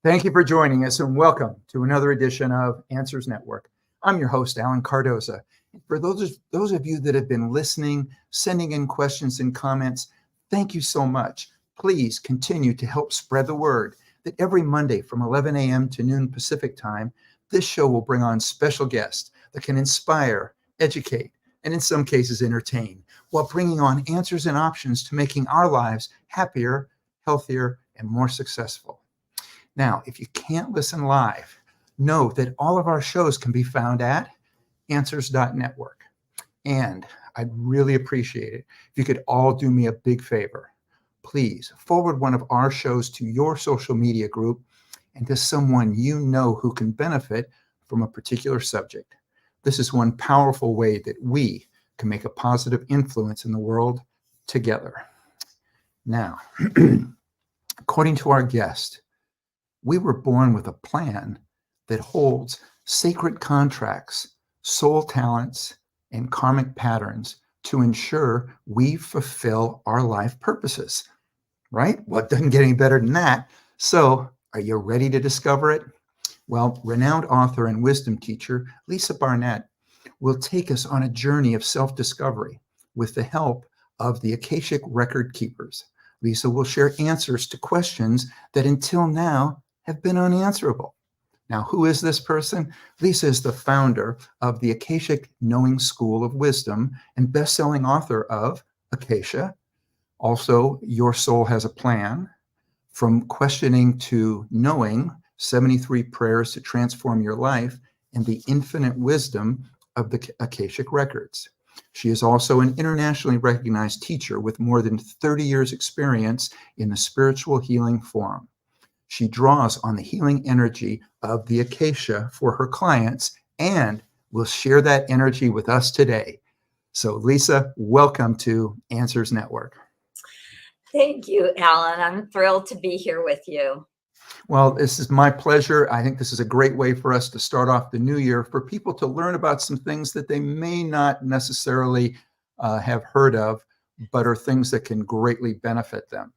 Thank you for joining us and welcome to another edition of Answers Network. I'm your host, Alan Cardoza. For those of you that have been listening, sending in questions and comments, thank you so much. Please continue to help spread the word that every Monday from 11 a.m. to noon Pacific time, this show will bring on special guests that can inspire, educate, and in some cases entertain, while bringing on answers and options to making our lives happier, healthier, and more successful. Now, if you can't listen live, know that all of our shows can be found at answers.network. And I'd really appreciate it if you could all do me a big favor. Please forward one of our shows to your social media group and to someone you know who can benefit from a particular subject. This is one powerful way that we can make a positive influence in the world together. Now, according to our guest, we were born with a plan that holds sacred contracts, soul talents, and karmic patterns to ensure we fulfill our life purposes, right? Well, it doesn't get any better than that. So are you ready to discover it? Well, renowned author and wisdom teacher Lisa Barnett will take us on a journey of self-discovery with the help of the Akashic record keepers. Lisa will share answers to questions that until now have been unanswerable. Now, who is this person? Lisa is the founder of the Akashic Knowing School of Wisdom and best-selling author of Acacia. Also, Your Soul Has a Plan, From Questioning to Knowing, 73 Prayers to Transform Your Life, and the Infinite Wisdom of the Akashic Records. She is also an internationally recognized teacher with more than 30 years experience in the spiritual healing forum. She draws on the healing energy of the Acacia for her clients and will share that energy with us today. So Lisa, welcome to Answers Network. Thank you, Alan. I'm thrilled to be here with you. Well, this is my pleasure. I think this is a great way for us to start off the new year, for people to learn about some things that they may not necessarily have heard of, but are things that can greatly benefit them.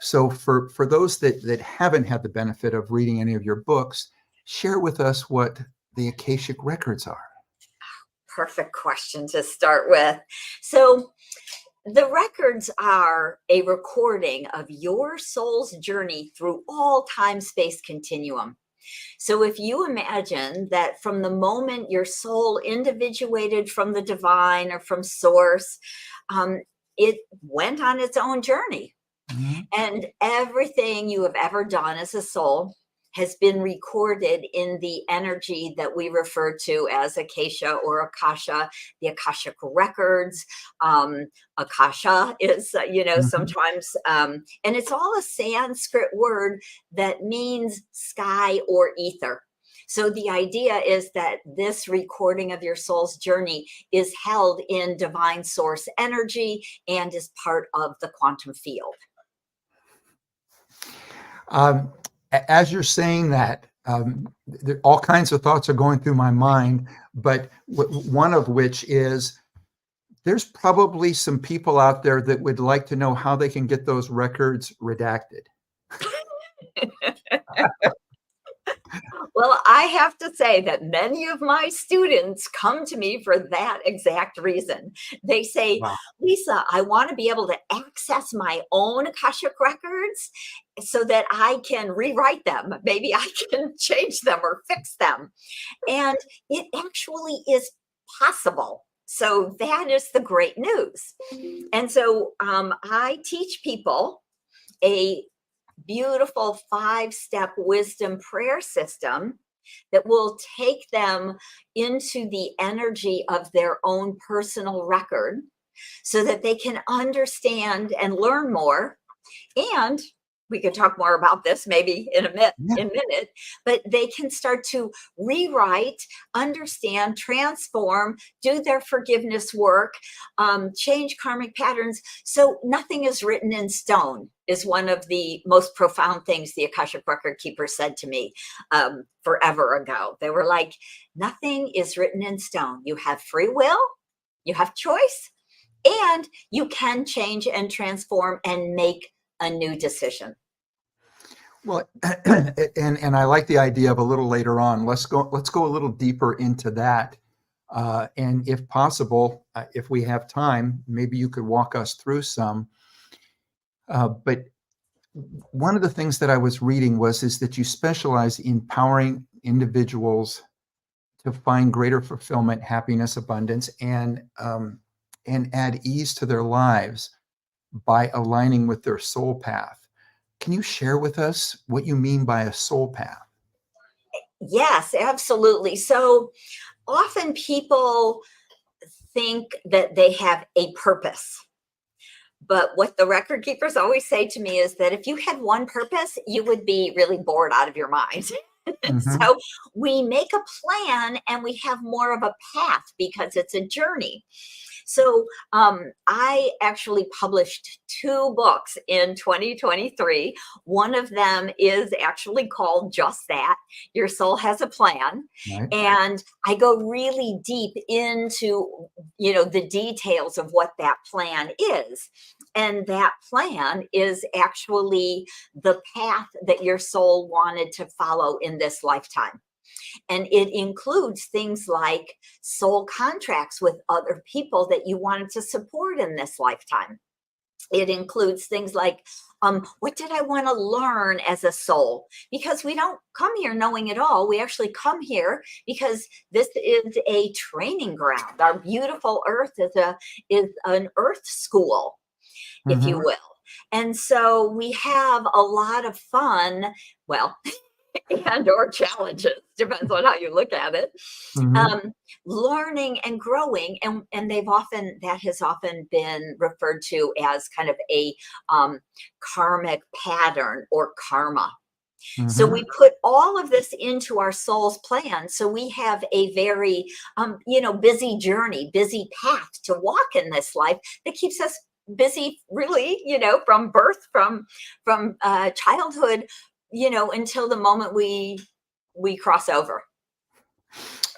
So for those that haven't had the benefit of reading any of your books, share with us what the Akashic Records are. Perfect question to start with. So the records are a recording of your soul's journey through all time-space continuum. So if you imagine that from the moment your soul individuated from the divine or from source, it went on its own journey. Mm-hmm. And everything you have ever done as a soul has been recorded in the energy that we refer to as Acacia or Akasha, the Akashic records. Akasha is, mm-hmm. sometimes, and it's all a Sanskrit word that means sky or ether. So the idea is that this recording of your soul's journey is held in divine source energy and is part of the quantum field. As you're saying that, all kinds of thoughts are going through my mind, but one of which is there's probably some people out there that would like to know how they can get those records redacted. Well, I have to say that many of my students come to me for that exact reason. They say, wow, Lisa, I want to be able to access my own Akashic records so that I can rewrite them. Maybe I can change them or fix them. And it actually is possible. So that is the great news. And so I teach people a beautiful 5-step wisdom prayer system that will take them into the energy of their own personal record so that they can understand and learn more. And we can talk more about this maybe in a minute, but they can start to rewrite, understand, transform, do their forgiveness work, change karmic patterns. So nothing is written in stone is one of the most profound things the Akashic record keeper said to me forever ago. They were like, nothing is written in stone. You have free will, you have choice, and you can change and transform and make a new decision. Well, and I like the idea of a little later on. Let's go a little deeper into that. And if possible, if we have time, maybe you could walk us through some. But one of the things that I was reading is that you specialize in empowering individuals to find greater fulfillment, happiness, abundance, and add ease to their lives by aligning with their soul path. Can you share with us what you mean by a soul path? Yes, absolutely. So often people think that they have a purpose. But what the record keepers always say to me is that if you had one purpose, you would be really bored out of your mind. Hmm. So we make a plan and we have more of a path because it's a journey. So I actually published two books in 2023. One of them is actually called just that, Your Soul Has a Plan. Right. And I go really deep into, the details of what that plan is. And that plan is actually the path that your soul wanted to follow in this lifetime. And it includes things like soul contracts with other people that you wanted to support in this lifetime. It includes things like, what did I want to learn as a soul? Because we don't come here knowing it all. We actually come here because this is a training ground. Our beautiful earth is an earth school, if you Hmm. will. And so we have a lot of fun. Well, and or challenges, depends on how you look at it, Hmm. um, learning and growing. And that has often been referred to as kind of a karmic pattern or karma. So Hmm. we put all of this into our soul's plan. So we have a very, busy journey, busy path to walk in this life that keeps us busy, really, from birth, from childhood, until the moment we cross over.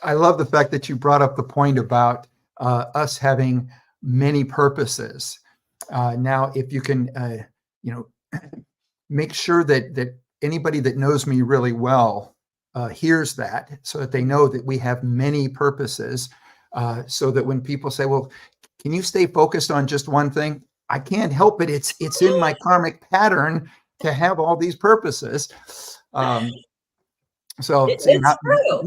I love the fact that you brought up the point about us having many purposes. Now, if you can, you know, make sure that anybody that knows me really well hears that, so that they know that we have many purposes. So that when people say, "Well, can you stay focused on just one thing?" I can't help it. It's in my karmic pattern to have all these purposes. Um, so see, It's true,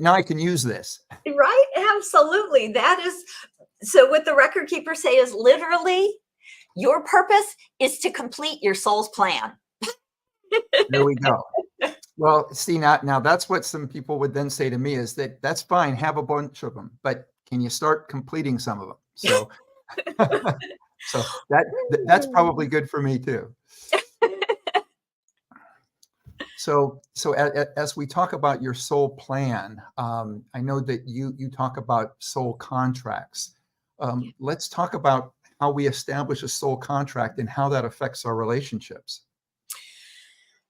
now I can use this. right? Absolutely. That is so. What the record keepers say is literally your purpose is to complete your soul's plan. There we go. Well, see, now that's what some people would then say to me is that that's fine, have a bunch of them, but can you start completing some of them? So, so that's probably good for me too. So as we talk about your soul plan, I know that you talk about soul contracts. Let's talk about how we establish a soul contract and how that affects our relationships.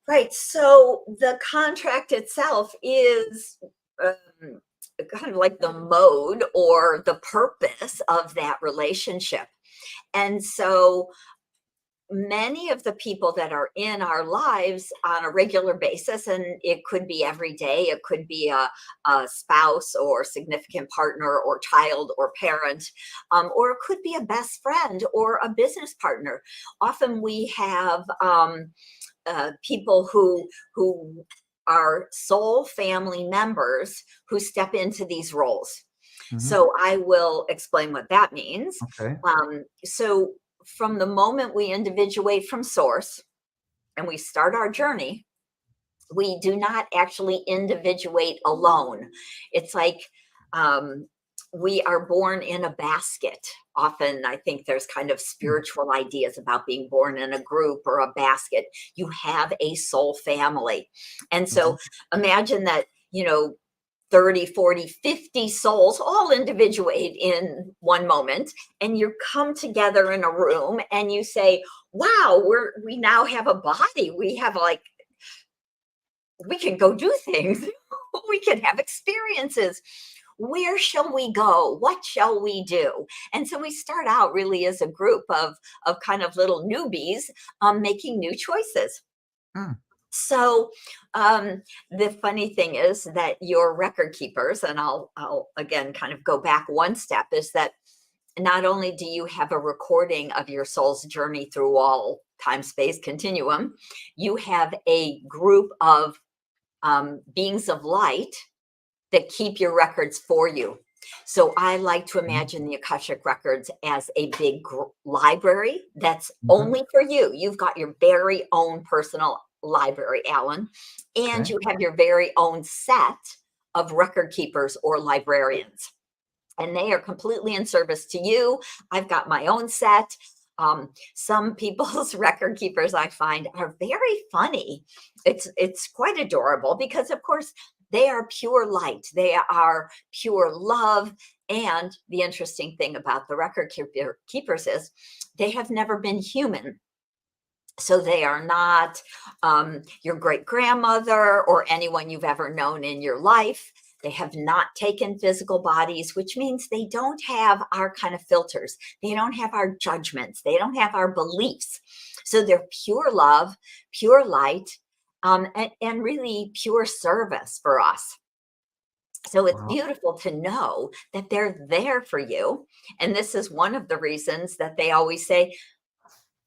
Right. So the contract itself is kind of like the mode or the purpose of that relationship. And so many of the people that are in our lives on a regular basis, and it could be every day, it could be a spouse or significant partner or child or parent, or it could be a best friend or a business partner. Often we have people who are soul family members who step into these roles. Mhm. So I will explain what that means. Okay. So from the moment we individuate from source and we start our journey, we do not actually individuate alone. It's like um, we are born in a basket. Often, I think there's kind of spiritual ideas about being born in a group or a basket. You have a soul family. And Mhm. so imagine that, 30, 40, 50 souls all individuate in one moment, and you come together in a room and you say, wow, we now have a body. We can go do things. We can have experiences. Where shall we go? What shall we do? And so we start out really as a group of kind of little newbies, making new choices. Mm. So the funny thing is that your record keepers, and I'll again kind of go back one step, is that not only do you have a recording of your soul's journey through all time space continuum, you have a group of beings of light that keep your records for you. So I like to imagine the Akashic Records as a big library that's only for you. You've got your very own personal library, Alan, and you have your very own set of record keepers or librarians. And they are completely in service to you. I've got my own set. Some people's record keepers I find are very funny. It's quite adorable because, of course, they are pure light. They are pure love. And the interesting thing about the record keepers is they have never been human. So they are not your great grandmother or anyone you've ever known in your life. They have not taken physical bodies, which means they don't have our kind of filters. They don't have our judgments. They don't have our beliefs. So they're pure love, pure light, and really pure service for us. So it's beautiful to know that they're there for you. And this is one of the reasons that they always say,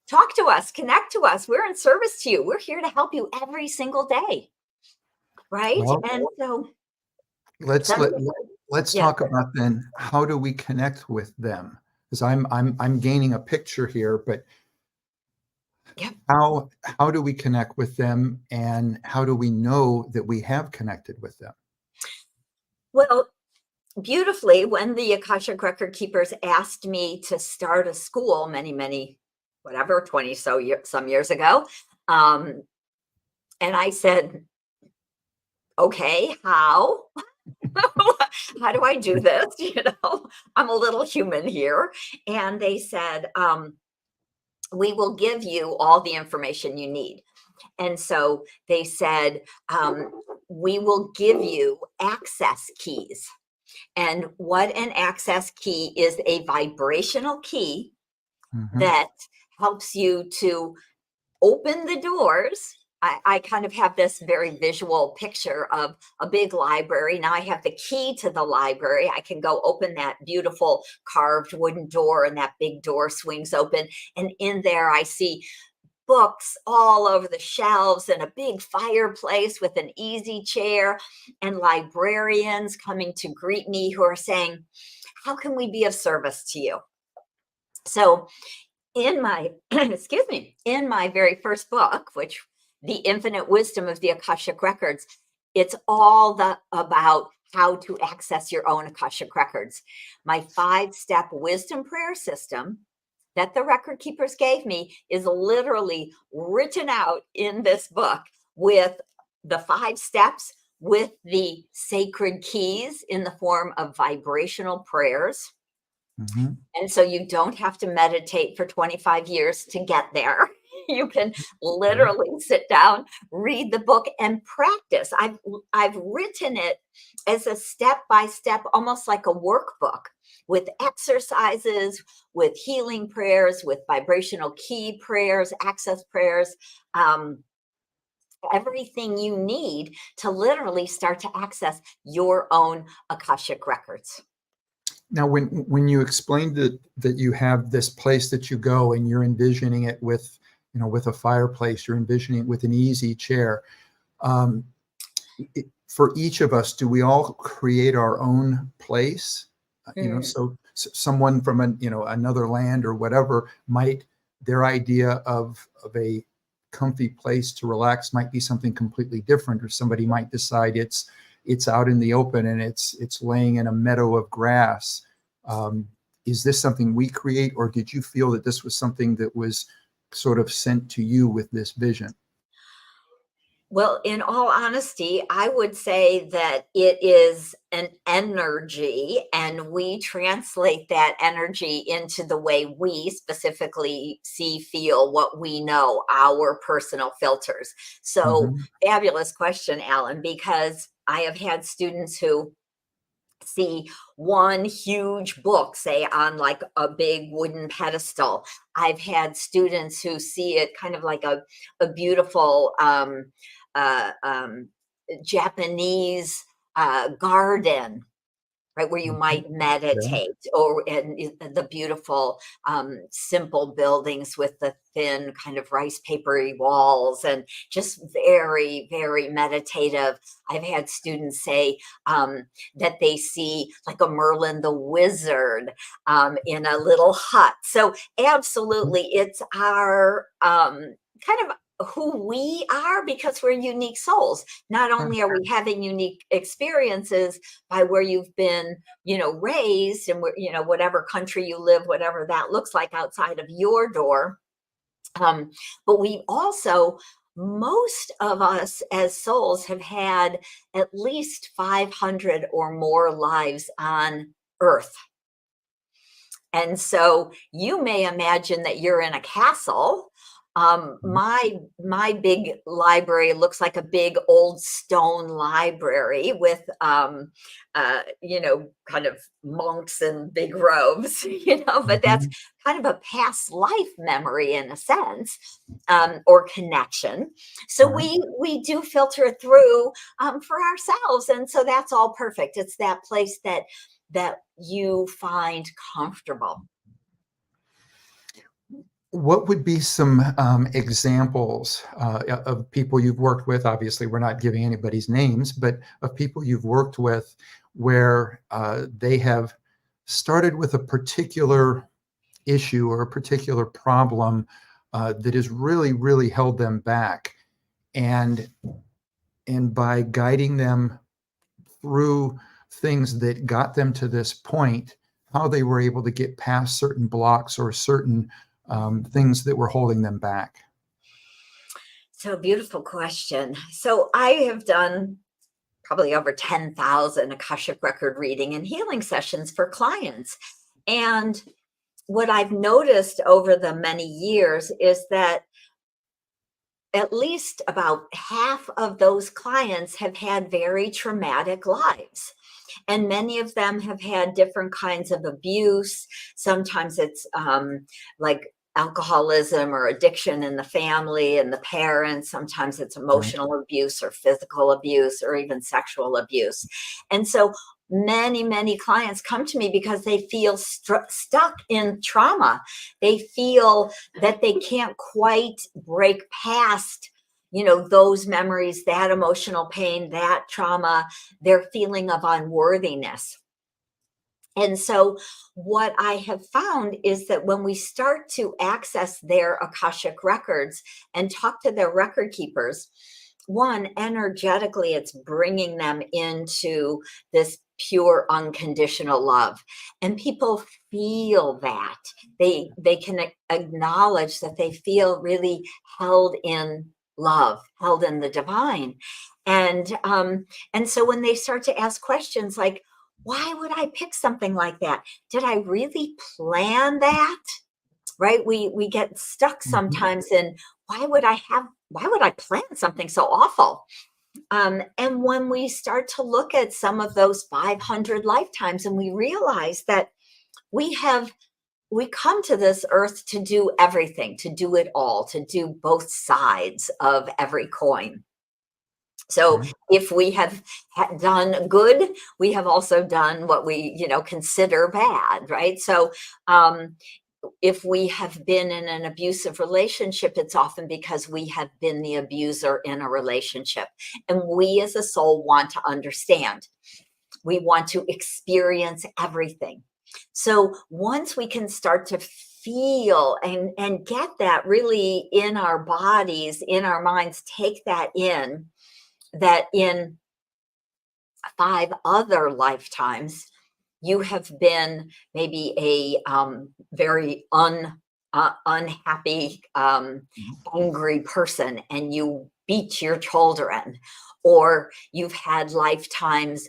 talk to us, connect to us. We're in service to you. We're here to help you every single day. Right. Well, and so let's talk about then, how do we connect with them? Because I'm gaining a picture here, but how do we connect with them, and how do we know that we have connected with them? Well, beautifully, when the Akashic Record Keepers asked me to start a school many, whatever, 20 some years ago, and I said, okay, how? How do I do this? I'm a little human here. And they said, we will give you all the information you need. And so they said, we will give you access keys. And what an access key is, a vibrational key that helps you to open the doors. I kind of have this very visual picture of a big library. Now I have the key to the library. I can go open that beautiful carved wooden door, and that big door swings open. And in there, I see books all over the shelves and a big fireplace with an easy chair, and librarians coming to greet me who are saying, how can we be of service to you? So in my, excuse me, in my very first book, which The Infinite Wisdom of the Akashic Records, it's all about how to access your own Akashic Records. My 5-step wisdom prayer system that the record keepers gave me is literally written out in this book, with the 5 steps, with the sacred keys in the form of vibrational prayers. And so you don't have to meditate for 25 years to get there. You can literally sit down, read the book, and practice. I've written it as a step-by-step, almost like a workbook, with exercises, with healing prayers, with vibrational key prayers, access prayers, everything you need to literally start to access your own Akashic records. Now, when you explained that you have this place that you go and you're envisioning it with, with a fireplace, you're envisioning it with an easy chair. For each of us, do we all create our own place? So someone from another land or whatever might, their idea of a comfy place to relax might be something completely different, or somebody might decide it's out in the open and it's laying in a meadow of grass. Is this something we create, or did you feel that this was something that was sort of sent to you with this vision? Well, in all honesty, I would say that it is an energy, and we translate that energy into the way we specifically see, feel, what we know, our personal filters. So, fabulous question, Alan, because I have had students who see one huge book, say on like a big wooden pedestal. I've had students who see it kind of like a beautiful Japanese garden, right, where you might Yeah. meditate, or the beautiful, simple buildings with the thin kind of rice papery walls, and just very, very meditative. I've had students say that they see like a Merlin the wizard in a little hut. So absolutely, it's our kind of who we are, because we're unique souls. Not only are we having unique experiences by where you've been, raised, and where, whatever country you live, whatever that looks like outside of your door. But we also, most of us as souls have had at least 500 or more lives on Earth. And so you may imagine that you're in a castle. My big library looks like a big old stone library with kind of monks in big robes, but that's Mhm. kind of a past life memory in a sense, or connection. So Right. we do filter it through for ourselves, and so that's all perfect. It's that place that you find comfortable. What would be some examples of people you've worked with? Obviously, we're not giving anybody's names, but of people you've worked with where they have started with a particular issue or a particular problem that has really, really held them back, and by guiding them through things that got them to this point, how they were able to get past certain blocks or certain things that were holding them back. So, beautiful question. So, I have done probably over 10,000 Akashic record reading and healing sessions for clients. And what I've noticed over the many years is that at least about half of those clients have had very traumatic lives. And many of them have had different kinds of abuse. Sometimes it's like alcoholism or addiction in the family and the parents. Sometimes it's Right. emotional abuse or physical abuse or even sexual abuse. And so many clients come to me because they feel stuck in trauma. They feel that they can't quite break past, those memories, that emotional pain, that trauma, their feeling of unworthiness. And so, what I have found is that when we start to access their Akashic records and talk to their record keepers, one, energetically, it's bringing them into this pure unconditional love, and people feel that they can acknowledge that they feel really held in love, held in the divine. And so when they start to ask questions like, why would I pick something like that? Did I really plan that? Right? We get stuck Mhm. sometimes in, why would I plan something so awful? And when we start to look at some of those 500 lifetimes, and we realize that we have we come to this earth to do everything, to do it all, to do both sides of every coin. So Right. if we have done good, we have also done what we, consider bad, right? So um, if we have been in an abusive relationship, it's often because we have been the abuser in a relationship. And we as a soul want to understand. We want to experience everything. So once we can start to feel and get that really in our bodies, in our minds, take that in 5 other lifetimes, you have been maybe a very unhappy, angry person, and you beat your children, or you've had lifetimes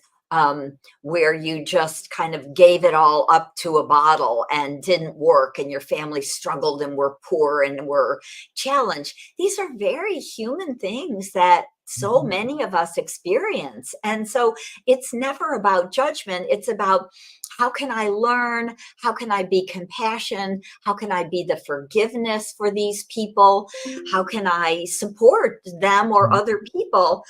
where you just kind of gave it all up to a bottle and didn't work, and your family struggled and were poor and were challenged. These are very human things that so many of us experience. And so it's never about judgment. It's about, how can I learn? How can I be compassion? How can I be the forgiveness for these people? How can I support them or other people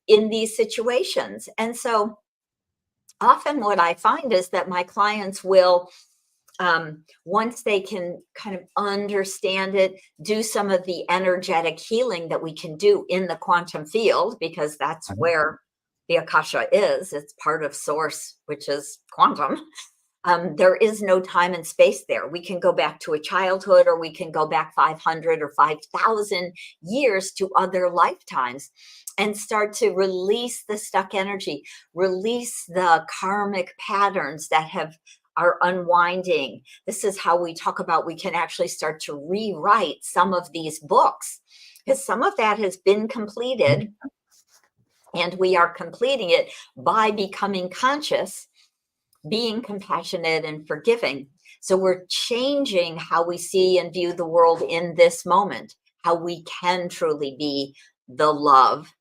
in these situations? And so often what I find is that my clients will, once they can kind of understand it, do some of the energetic healing that we can do in the quantum field, because that's where the Akasha is. It's part of source, which is quantum. There is no time and space there. We can go back to a childhood, or we can go back 500 or 5,000 years to other lifetimes and start to release the stuck energy, release the karmic patterns that are unwinding. This is how we talk about, we can actually start to rewrite some of these books, because some of that has been completed, and we are completing it by becoming conscious, being compassionate and forgiving. So we're changing how we see and view the world in this moment, how we can truly be the love.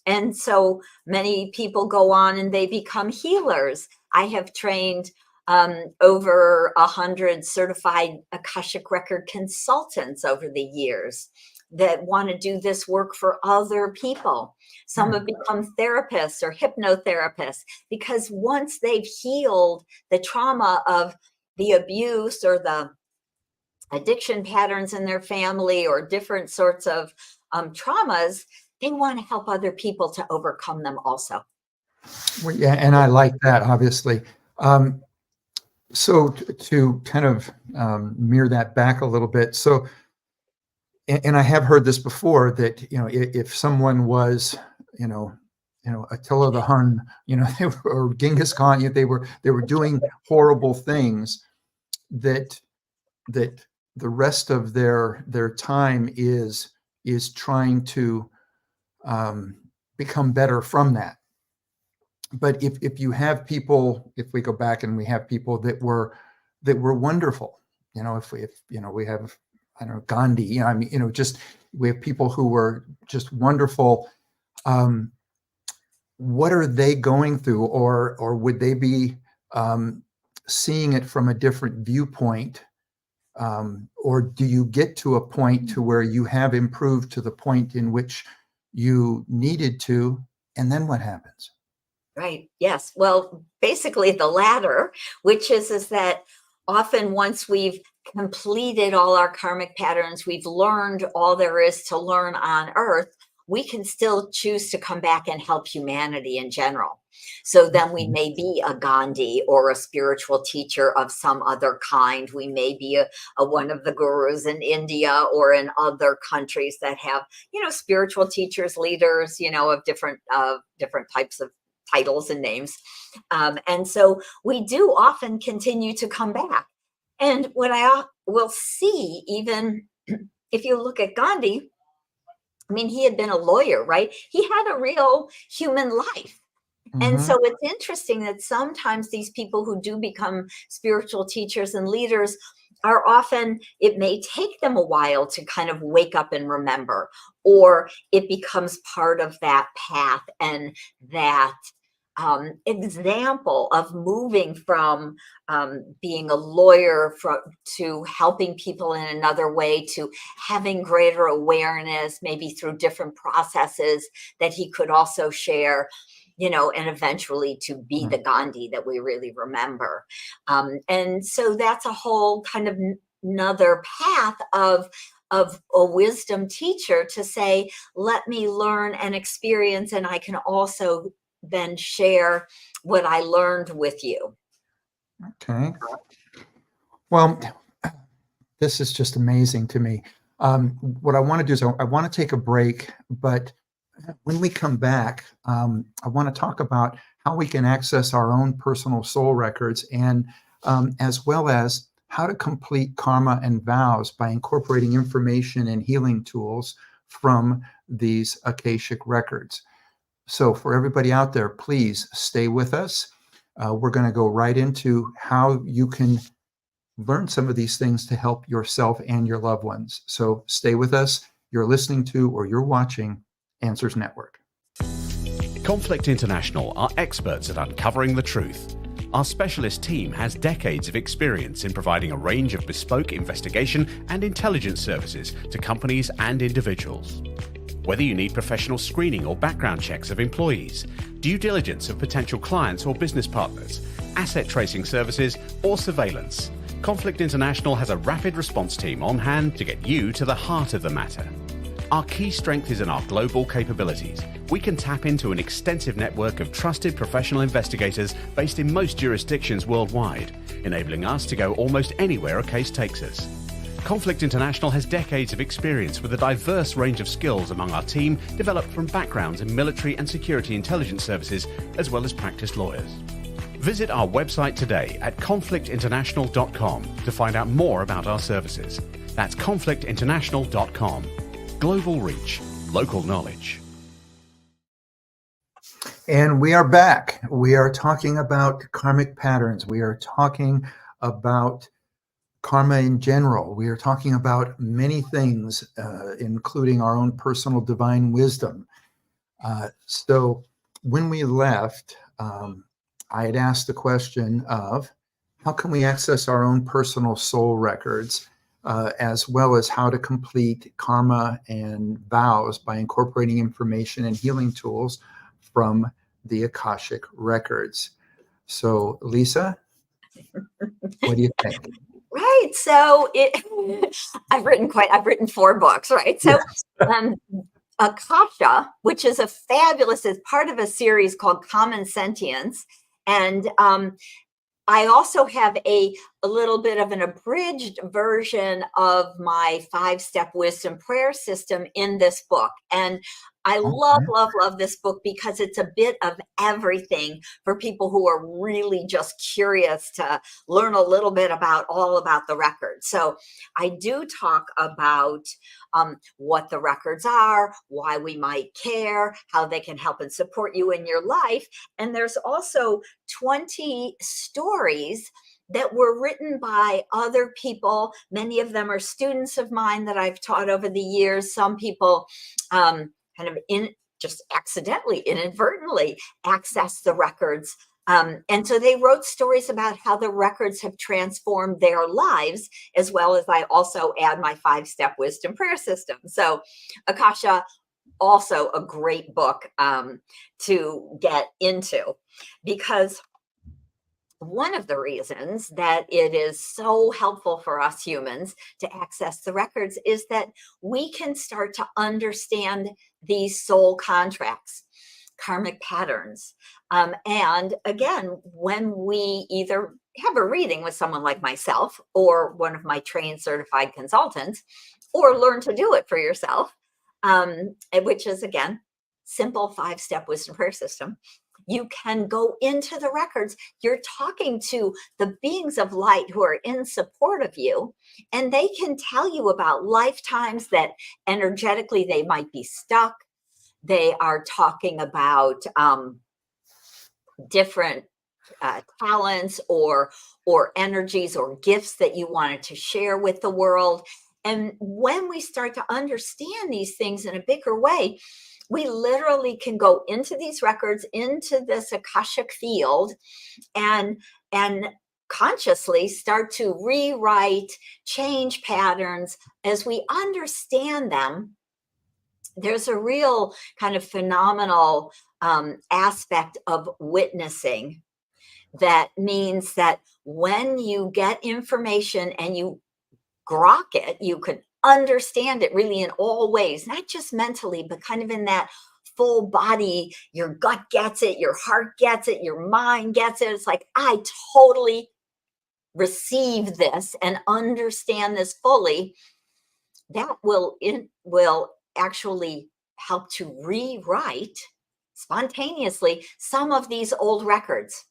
And so many people go on and they become healers. I have trained over 100 certified Akashic record consultants over the years that want to do this work for other people. Some have become therapists or hypnotherapists, because once they've healed the trauma of the abuse or the addiction patterns in their family or different sorts of traumas, they want to help other people to overcome them also. Well, yeah, and I like that, obviously. So to kind of mirror that back a little bit. So, and I have heard this before, that, if someone was, Attila the Hun, or Genghis Khan, they were doing horrible things, that the rest of their time is trying to become better from that. But if you have people, if we go back and we have people that were wonderful, if we have, I don't know, Gandhi, just, we have people who were just wonderful. What are they going through, or would they be seeing it from a different viewpoint? Or do you get to a point to where you have improved to the point in which you needed to, and then what happens? Right. Yes. Well, basically the latter, which is that often once we've completed all our karmic patterns, we've learned all there is to learn on Earth, we can still choose to come back and help humanity in general. So then we may be a Gandhi or a spiritual teacher of some other kind. We may be a one of the gurus in India or in other countries that have, spiritual teachers, leaders, of different types of titles and names. And so we do often continue to come back. And what I will see, even if you look at Gandhi, I mean, he had been a lawyer, right? He had a real human life. And so it's interesting that sometimes these people who do become spiritual teachers and leaders are often, it may take them a while to kind of wake up and remember, or it becomes part of that path and that example of moving from being a lawyer to helping people in another way, to having greater awareness, maybe through different processes that he could also share, and eventually to be the Gandhi that we really remember. And so that's a whole kind of another path of a wisdom teacher, to say, let me learn and experience, and I can also then share what I learned with you. Okay. Well, this is just amazing to me. What I want to do is I want to take a break, but when we come back, I want to talk about how we can access our own personal soul records, and as well as how to complete karma and vows by incorporating information and healing tools from these Akashic records. So for everybody out there, please stay with us. We're going to go right into how you can learn some of these things to help yourself and your loved ones. So stay with us. You're listening to, or you're watching, Answers Network. Conflict International are experts at uncovering the truth. Our specialist team has decades of experience in providing a range of bespoke investigation and intelligence services to companies and individuals. Whether you need professional screening or background checks of employees, due diligence of potential clients or business partners, asset tracing services, or surveillance, Conflict International has a rapid response team on hand to get you to the heart of the matter. Our key strength is in our global capabilities. We can tap into an extensive network of trusted professional investigators based in most jurisdictions worldwide, enabling us to go almost anywhere a case takes us. Conflict International has decades of experience with a diverse range of skills among our team, developed from backgrounds in military and security intelligence services, as well as practiced lawyers. Visit our website today at conflictinternational.com to find out more about our services. That's conflictinternational.com. Global reach, local knowledge. And we are back. We are talking about karmic patterns. We are talking about karma in general. We are talking about many things, including our own personal divine wisdom. So when we left, I had asked the question of how can we access our own personal soul records, as well as how to complete karma and vows by incorporating information and healing tools from the Akashic records. So, Lisa, what do you think? Right. So I've written 4 books, right? So Akasha, which is is part of a series called Common Sentience. And I also have a little bit of an abridged version of my 5-step wisdom prayer system in this book. And I love this book because it's a bit of everything for people who are really just curious to learn a little bit about the records. So I do talk about what the records are, why we might care, how they can help and support you in your life. And there's also 20 stories that were written by other people. Many of them are students of mine that I've taught over the years. Some people just accidentally, inadvertently access the records. And so they wrote stories about how the records have transformed their lives, as well as I also add my 5-step wisdom prayer system. So Akasha, also a great book to get into, because one of the reasons that it is so helpful for us humans to access the records is that we can start to understand these soul contracts, karmic patterns. And again, when we either have a reading with someone like myself or one of my trained certified consultants, or learn to do it for yourself, which is, again, simple 5-step wisdom prayer system. You can go into the records. You're talking to the beings of light who are in support of you, and they can tell you about lifetimes that energetically they might be stuck. They are talking about different talents or energies or gifts that you wanted to share with the world. And when we start to understand these things in a bigger way, we literally can go into these records, into this Akashic field, and consciously start to rewrite, change patterns. As we understand them, there's a real kind of phenomenal aspect of witnessing. That means that when you get information and you grok it, you could understand it really in all ways, not just mentally, but kind of in that full body. Your gut gets it, your heart gets it, your mind gets it. It's like, I totally receive this and understand this fully. That will actually help to rewrite spontaneously some of these old records.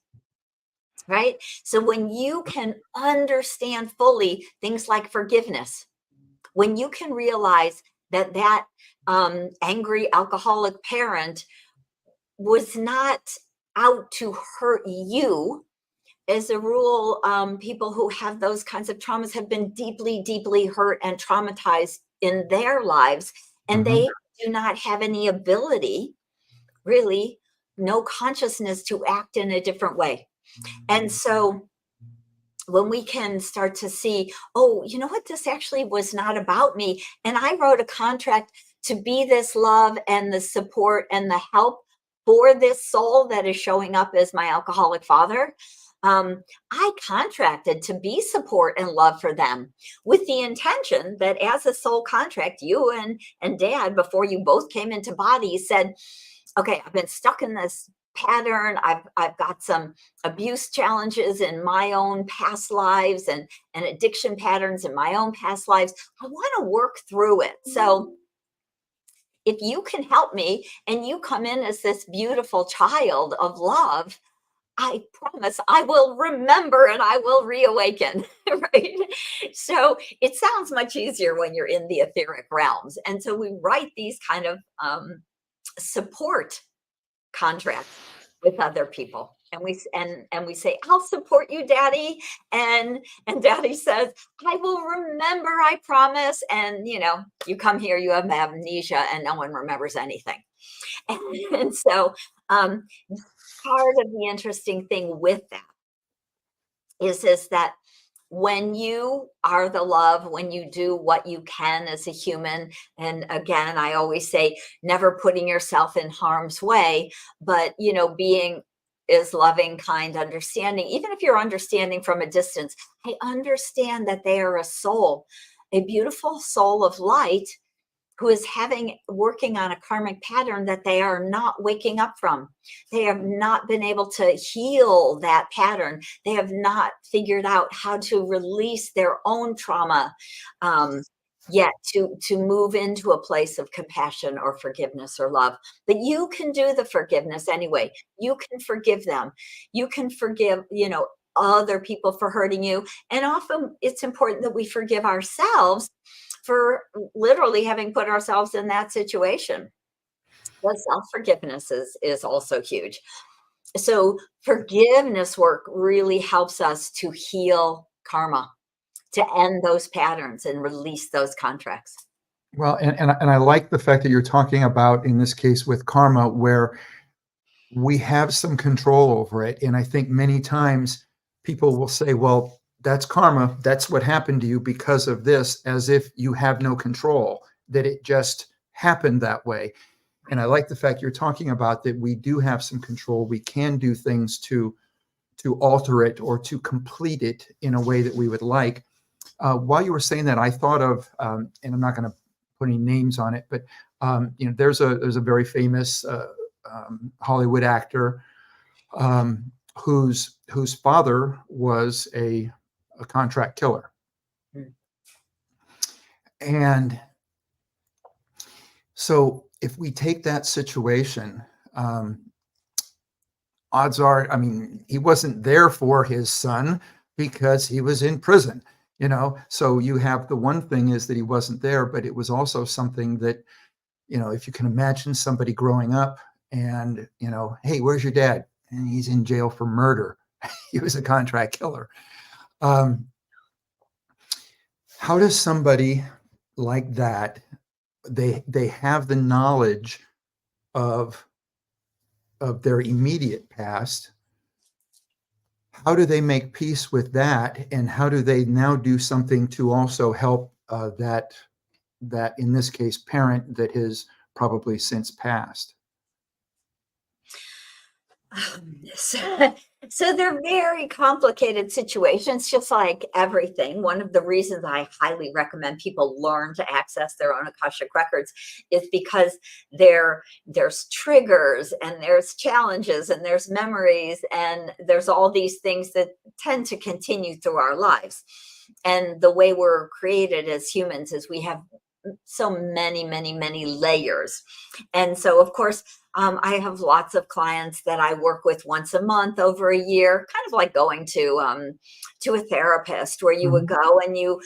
Right? So when you can understand fully things like forgiveness, when you can realize that angry alcoholic parent was not out to hurt you, as a rule, people who have those kinds of traumas have been deeply, deeply hurt and traumatized in their lives. And they do not have any ability, really, no consciousness to act in a different way. And so when we can start to see, oh, you know what, this actually was not about me. And I wrote a contract to be this love and the support and the help for this soul that is showing up as my alcoholic father. I contracted to be support and love for them with the intention that as a soul contract, you and dad, before you both came into body, said, okay, I've been stuck in this pattern. I've got some abuse challenges in my own past lives and addiction patterns in my own past lives. I want to work through it. So if you can help me and you come in as this beautiful child of love, I promise I will remember and I will reawaken, right? So it sounds much easier when you're in the etheric realms. And so we write these kind of support contracts with other people. And we say, I'll support you, Daddy. And Daddy says, I will remember, I promise. And you come here, you have amnesia and no one remembers anything. And so part of the interesting thing with that is that when you are the love, when you do what you can as a human, and again, I always say, never putting yourself in harm's way, but, being is loving, kind, understanding. Even if you're understanding from a distance, I understand that they are a soul, a beautiful soul of light who is working on a karmic pattern that they are not waking up from. They have not been able to heal that pattern. They have not figured out how to release their own trauma yet to move into a place of compassion or forgiveness or love. But you can do the forgiveness anyway. You can forgive them. You can forgive, other people for hurting you. And often it's important that we forgive ourselves for literally having put ourselves in that situation. But self-forgiveness is also huge. So forgiveness work really helps us to heal karma, to end those patterns and release those contracts. Well, and I like the fact that you're talking about, in this case with karma, where we have some control over it. And I think many times people will say, well, that's karma. That's what happened to you because of this, as if you have no control, that it just happened that way. And I like the fact you're talking about that we do have some control. We can do things to alter it or to complete it in a way that we would like. While you were saying that, I thought of, and I'm not going to put any names on it, but there's a very famous Hollywood actor whose father was a contract killer. And so if we take that situation, odds are, he wasn't there for his son because he was in prison, so you have the one thing is that he wasn't there, but it was also something that, if you can imagine somebody growing up and, hey, where's your dad? And he's in jail for murder. He was a contract killer. How does somebody like that, they have the knowledge of their immediate past, how do they make peace with that? And how do they now do something to also help that in this case, parent that has probably since passed? So they're very complicated situations, just like everything. One of the reasons I highly recommend people learn to access their own Akashic records is because there's triggers and there's challenges and there's memories and there's all these things that tend to continue through our lives. And the way we're created as humans is we have so many, many, many layers. And so, of course, I have lots of clients that I work with once a month over a year, kind of like going to a therapist, where you would go and you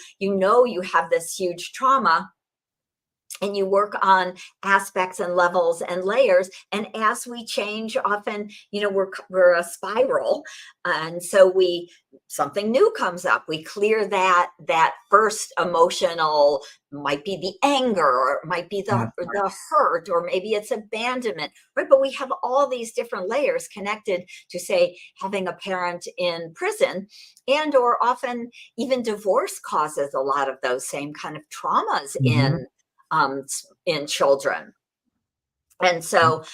have this huge trauma and you work on aspects and levels and layers. And as we change, often, we're a spiral. And so something new comes up. We clear that first emotional, might be the anger, or it might be the hurt, or maybe it's abandonment, right? But we have all these different layers connected to, say, having a parent in prison, and or often even divorce causes a lot of those same kind of traumas in children. And so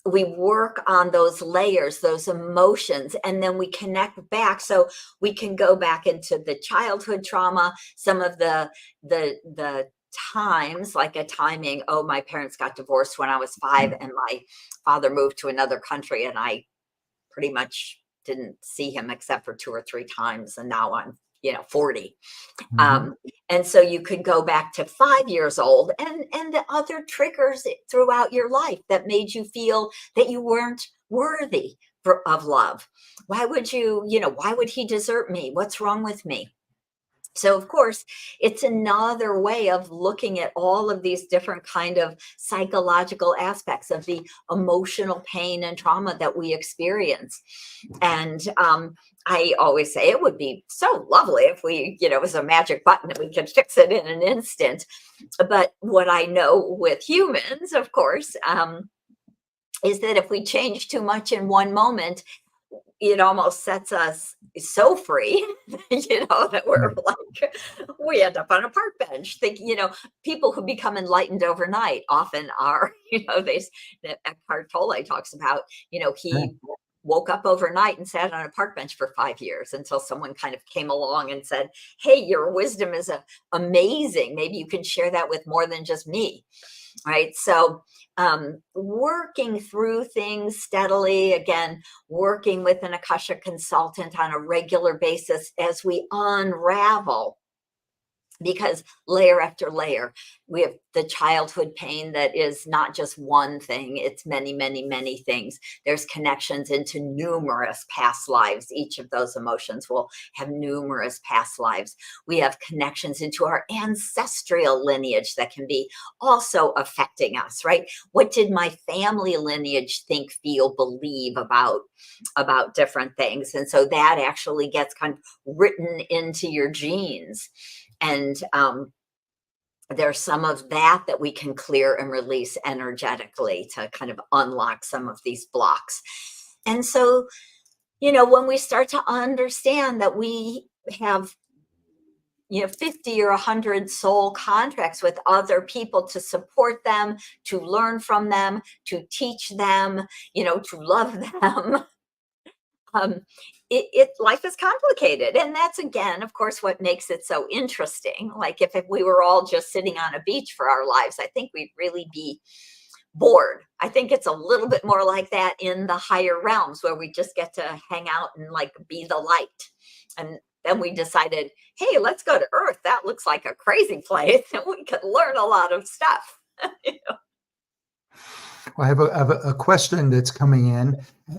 we work on those layers, those emotions, and then we connect back. So we can go back into the childhood trauma, some of the times, like a timing, oh, my parents got divorced when I was 5 and my father moved to another country, and I pretty much didn't see him except for 2 or 3 times. And now I'm 40. And so you could go back to 5 years old and the other triggers throughout your life that made you feel that you weren't worthy of love. Why would why would he desert me? What's wrong with me? So, of course, it's another way of looking at all of these different kind of psychological aspects of the emotional pain and trauma that we experience. And I always say it would be so lovely if it was a magic button and we could fix it in an instant. But what I know with humans, of course, is that if we change too much in one moment, it almost sets us so free, that we're like, we end up on a park bench. People who become enlightened overnight often are, Eckhart Tolle talks about, he woke up overnight and sat on a park bench for 5 years until someone kind of came along and said, hey, your wisdom is amazing. Maybe you can share that with more than just me. Right. So working through things steadily, again, working with an Akasha consultant on a regular basis as we unravel. Because layer after layer, we have the childhood pain that is not just one thing, it's many, many, many things. There's connections into numerous past lives. Each of those emotions will have numerous past lives. We have connections into our ancestral lineage that can be also affecting us, right? What did my family lineage think, feel, believe about different things? And so that actually gets kind of written into your genes. And there's some of that we can clear and release energetically to kind of unlock some of these blocks. And so, when we start to understand that we have 50 or 100 soul contracts with other people to support them, to learn from them, to teach them, to love them. Life is complicated. And that's, again, of course, what makes it so interesting. Like if we were all just sitting on a beach for our lives, I think we'd really be bored. I think it's a little bit more like that in the higher realms, where we just get to hang out and like be the light. And then we decided, hey, let's go to Earth. That looks like a crazy place, and we could learn a lot of stuff. Well, I have a question that's coming in,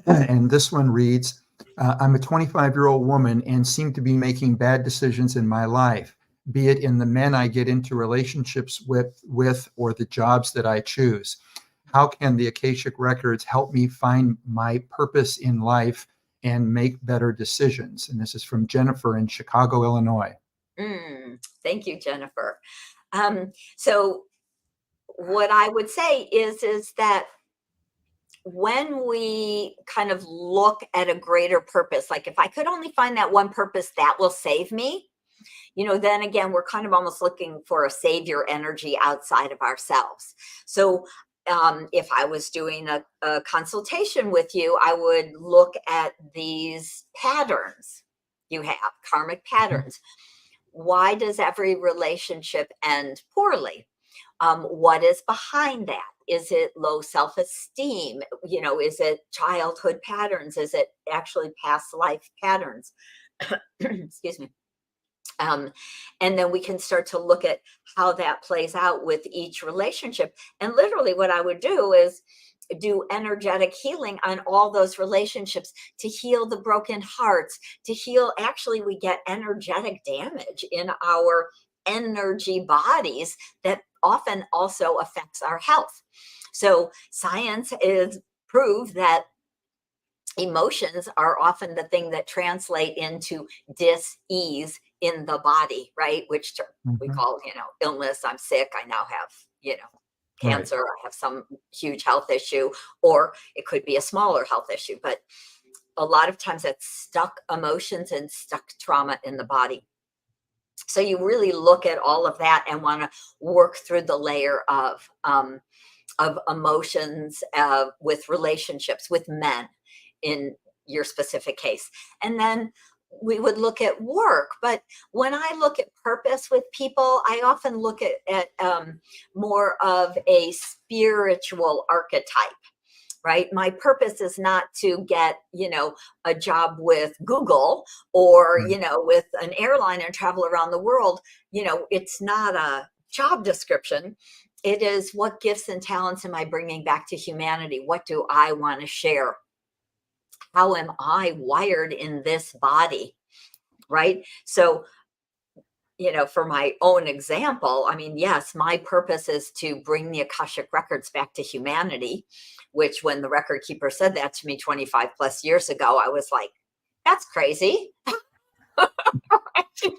and this one reads, I'm a 25-year-old woman and seem to be making bad decisions in my life, be it in the men I get into relationships with or the jobs that I choose. How can the Akashic Records help me find my purpose in life and make better decisions? And this is from Jennifer in Chicago, Illinois. Thank you, Jennifer. So what I would say is that when we kind of look at a greater purpose, like if I could only find that one purpose that will save me, then again, we're kind of almost looking for a savior energy outside of ourselves. So if I was doing a consultation with you, I would look at these patterns you have, karmic patterns. Why does every relationship end poorly? What is behind that? Is it low self-esteem? Is it childhood patterns? Is it actually past life patterns? Excuse me. And then we can start to look at how that plays out with each relationship. And literally what I would do is do energetic healing on all those relationships to heal the broken hearts, to heal. Actually, we get energetic damage in our energy bodies that often also affects our health. So science is proved that emotions are often the thing that translate into dis-ease in the body, right? Which we Mhm. call, illness. I'm sick. I now have, Right. cancer. I have some huge health issue, or it could be a smaller health issue. But a lot of times it's stuck emotions and stuck trauma in the body. So you really look at all of that and want to work through the layer of emotions with relationships with men in your specific case. And then we would look at work. But when I look at purpose with people, I often look at more of a spiritual archetype. Right. My purpose is not to get, a job with Google or, Right. with an airline and travel around the world. It's not a job description. It is, what gifts and talents am I bringing back to humanity? What do I want to share? How am I wired in this body? Right. So, for my own example, I mean, yes, my purpose is to bring the Akashic records back to humanity, which when the record keeper said that to me 25 plus years ago, I was like, that's crazy.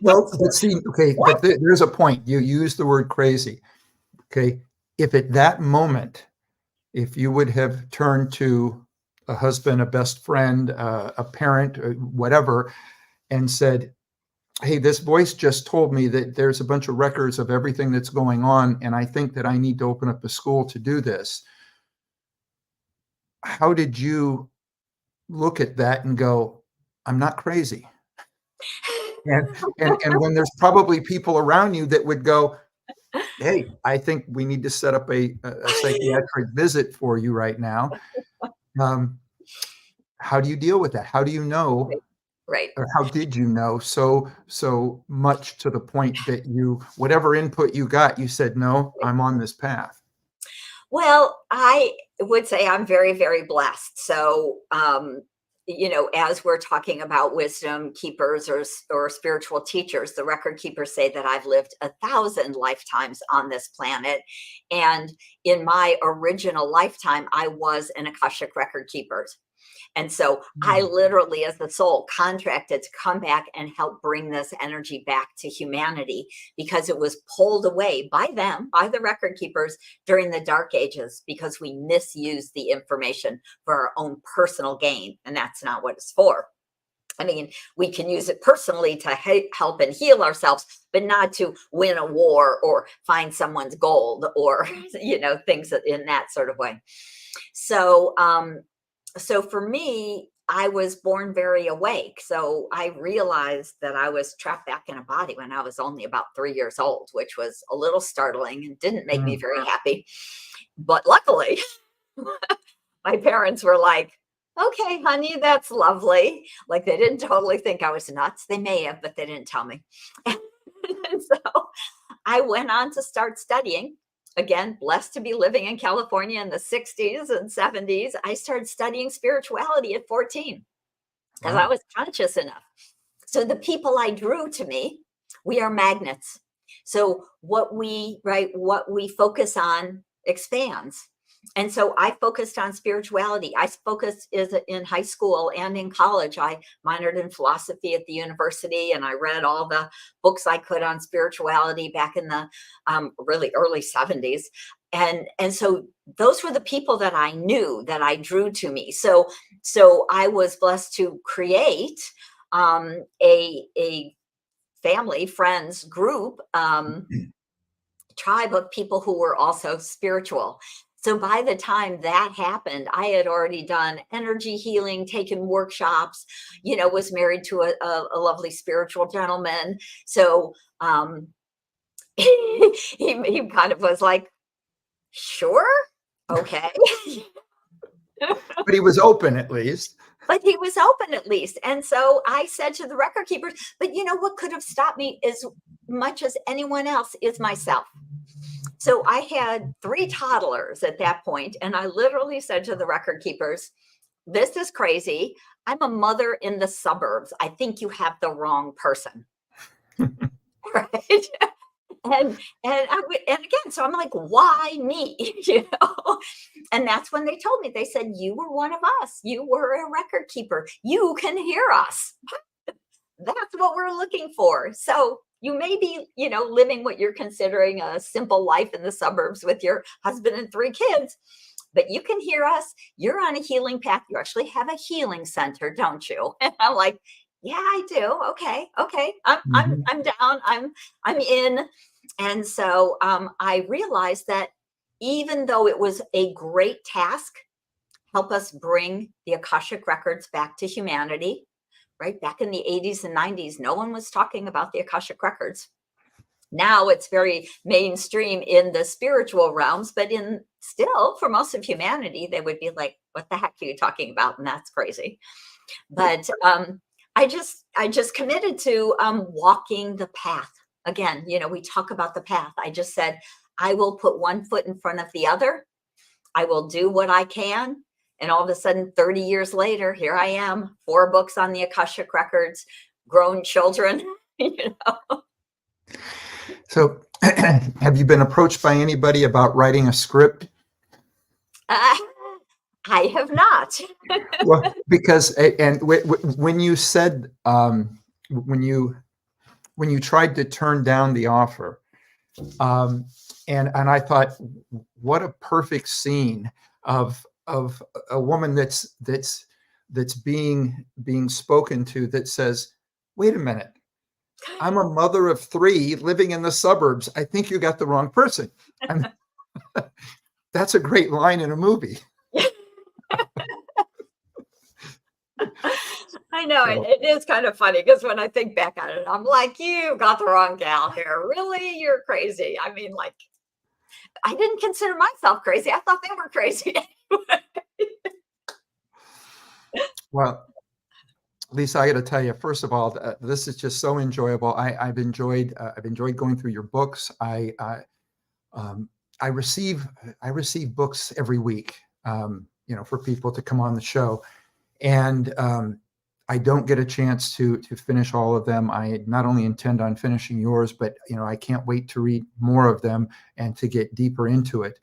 Well, but see, okay, What? but there's a point. You use the word crazy. Okay. If at that moment, if you would have turned to a husband, a best friend, a parent, or whatever, and said, hey, this voice just told me that there's a bunch of records of everything that's going on, and I think that I need to open up a school to do this. How did you look at that and go, I'm not crazy? And when there's probably people around you that would go, hey, I think we need to set up a psychiatric visit for you right now. Um, how do you deal with that? How do you know, Right. or how did you know so much to the point that you, whatever input you got, you said, no, I'm on this path? Well, I would say I'm very, very blessed. So, as we're talking about wisdom keepers or spiritual teachers, the record keepers say that I've lived 1,000 lifetimes on this planet. And in my original lifetime, I was an Akashic record keeper. And so I Mm. literally, as the soul, contracted to come back and help bring this energy back to humanity because it was pulled away by them, by the record keepers during the dark ages, because we misused the information for our own personal gain. And that's not what it's for. I mean, we can use it personally to help and heal ourselves, but not to win a war or find someone's gold or, things in that sort of way. So, so for me, I was born very awake. So I realized that I was trapped back in a body when I was only about 3 years old, which was a little startling and didn't make me Mm. very happy. But luckily, my parents were like, okay, honey, that's lovely. Like they didn't totally think I was nuts. They may have, but they didn't tell me. And so I went on to start studying. Again, blessed to be living in California in the 60s and 70s. I started studying spirituality at 14 because I Wow. was conscious enough. So the people I drew to me, we are magnets. So what we focus on expands. And so I focused on spirituality. I focused in high school and in college. I minored in philosophy at the university, and I read all the books I could on spirituality back in the really early 70s. And so those were the people that I knew, that I drew to me. So I was blessed to create a family, friends group, tribe of people who were also spiritual. So by the time that happened, I had already done energy healing, taken workshops, was married to a lovely spiritual gentleman. So he kind of was like, sure, okay. But he was open at least. But he was open at least. And so I said to the record keepers, but what could have stopped me as much as anyone else is myself. So I had 3 toddlers at that point, and I literally said to the record keepers, this is crazy. I'm a mother in the suburbs. I think you have the wrong person. Right? And again, so I'm like, why me? And that's when they told me, they said, you were one of us. You were a record keeper. You can hear us. That's what we're looking for. So you may be, living what you're considering a simple life in the suburbs with your husband and 3 kids, but you can hear us. You're on a healing path. You actually have a healing center, don't you? And I'm like, yeah, I do. Okay. I'm down. I'm in. And so I realized that even though it was a great task, help us bring the Akashic records back to humanity, right? Back in the 80s and 90s, no one was talking about the Akashic records. Now it's very mainstream in the spiritual realms, but still for most of humanity, they would be like, what the heck are you talking about? And that's crazy. But I just committed to walking the path. Again, we talk about the path. I just said, I will put one foot in front of the other. I will do what I can. And all of a sudden, 30 years later, here I am, 4 books on the Akashic records, grown children, So have you been approached by anybody about writing a script? I have not. Well, because, and when you said, when you tried to turn down the offer, and I thought, what a perfect scene of a woman that's being spoken to, that says, wait a minute, I'm a mother of 3 living in the suburbs. I think you got the wrong person. And that's a great line in a movie. I know, So, it is kind of funny because when I think back on it, I'm like, you got the wrong gal here. Really? You're crazy. I mean, like, I didn't consider myself crazy. I thought they were crazy. well, Lisa, I got to tell you, first of all, this is just so enjoyable. I've enjoyed going through your books. I receive books every week, for people to come on the show, and I don't get a chance to finish all of them. I not only intend on finishing yours, but I can't wait to read more of them and to get deeper into it.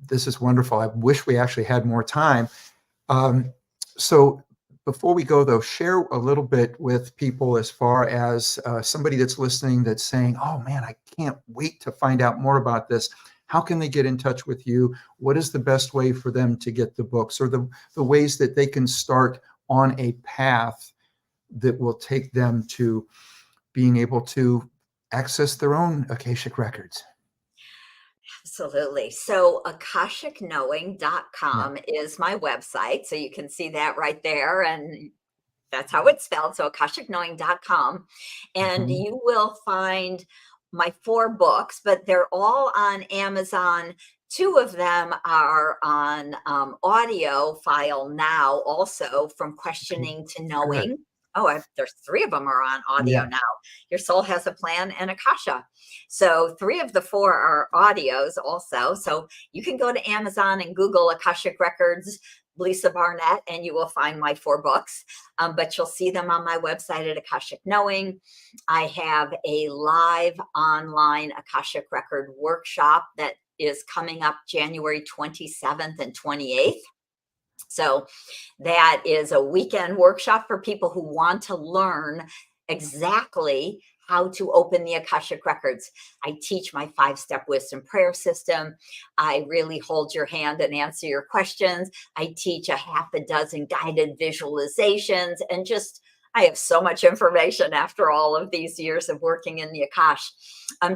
This is wonderful. I wish we actually had more time. So before we go, though, share a little bit with people as far as somebody that's listening that's saying, oh man, I can't wait to find out more about this. How can they get in touch with you? What is the best way for them to get the books, or the ways that they can start on a path that will take them to being able to access their own Akashic records? Absolutely. So akashicknowing.com is my website. So you can see that right there. And that's how it's spelled. So akashicknowing.com. And you will find my 4 books, but they're all on Amazon. 2 of them are on audio file now, also, from questioning to knowing. Good. Oh, there's 3 of them are on audio Yeah. now. Your Soul Has a Plan and Akasha. So 3 of the 4 are audios also. So you can go to Amazon and Google Akashic Records, Lisa Barnett, and you will find my 4 books. But you'll see them on my website at Akashic Knowing. I have a live online Akashic Record workshop that is coming up January 27th and 28th. So that is a weekend workshop for people who want to learn exactly how to open the Akashic records. I teach my 5-step wisdom prayer system. I really hold your hand and answer your questions. I teach a half a dozen guided visualizations, and just, I have so much information after all of these years of working in the Akash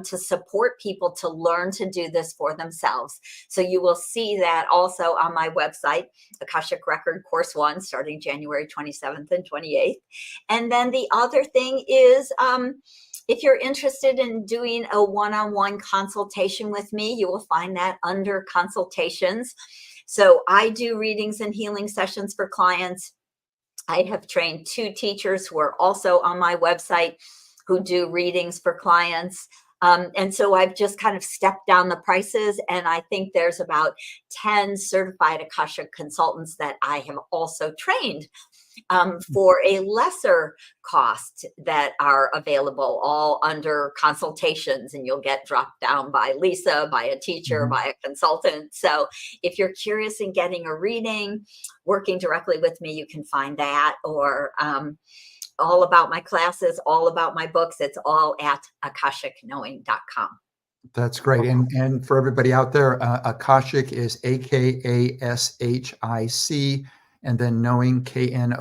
to support people to learn to do this for themselves. So you will see that also on my website, Akashic Record Course 1, starting January 27th and 28th. And then the other thing is, if you're interested in doing a one-on-one consultation with me, you will find that under consultations. So I do readings and healing sessions for clients. I have trained 2 teachers who are also on my website who do readings for clients. And so I've just kind of stepped down the prices, and I think there's about 10 certified Akashic consultants that I have also trained for a lesser cost that are available, all under consultations, and you'll get dropped down by Lisa, by a teacher, by a consultant. So if you're curious in getting a reading, working directly with me, you can find that, or all about my classes, all about my books. It's all at akashicknowing.com. That's great. And for everybody out there, Akashic is AKASHIC, and then knowing, KNOWING.com.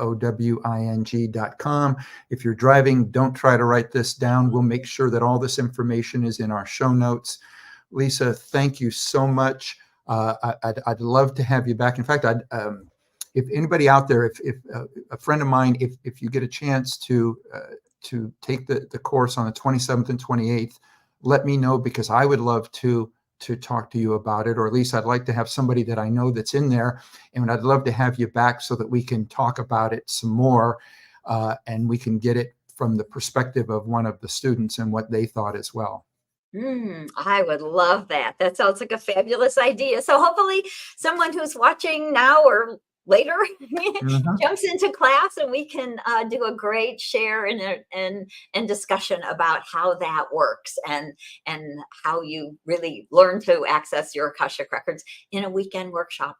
If you're driving, don't try to write this down. We'll make sure that all this information is in our show notes. Lisa, thank you so much. I'd love to have you back. In fact, if anybody out there, if a friend of mine, if you get a chance to take the course on the 27th and 28th, let me know, because I would love to talk to you about it, or at least I'd like to have somebody that I know that's in there, and I'd love to have you back so that we can talk about it some more, and we can get it from the perspective of one of the students and what they thought as well. I would love that. That sounds like a fabulous idea. So hopefully someone who's watching now or later jumps into class, and we can do a great share and discussion about how that works, and how you really learn to access your Akashic records in a weekend workshop.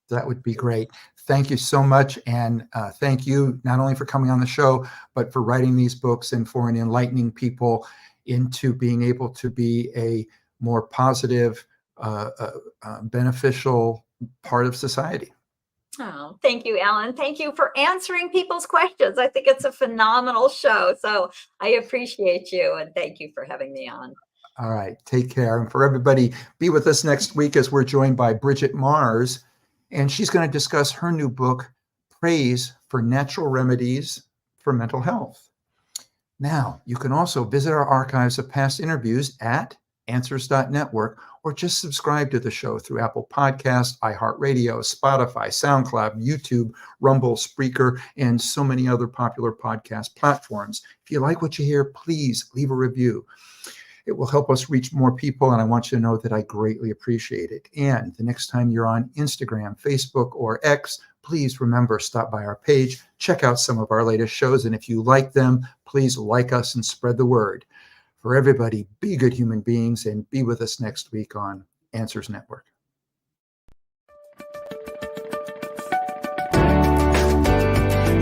That would be great. Thank you so much. And thank you not only for coming on the show, but for writing these books and for enlightening people into being able to be a more positive, beneficial part of society. Oh, thank you, Alan. Thank you for answering people's questions. I think it's a phenomenal show. So I appreciate you, and thank you for having me on. All right. Take care. And for everybody, be with us next week as we're joined by Bridget Mars, and she's going to discuss her new book, Praise for Natural Remedies for Mental Health. Now, you can also visit our archives of past interviews at answers.network, or just subscribe to the show through Apple Podcasts, iHeartRadio, Spotify, SoundCloud, YouTube, Rumble, Spreaker, and so many other popular podcast platforms. If you like what you hear, please leave a review. It will help us reach more people, and I want you to know that I greatly appreciate it. And the next time you're on Instagram, Facebook, or X, please remember, stop by our page, check out some of our latest shows, and if you like them, please like us and spread the word. For everybody, be good human beings, and be with us next week on Answers Network.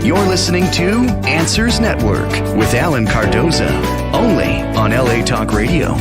You're listening to Answers Network with Alan Cardoza, only on LA Talk Radio.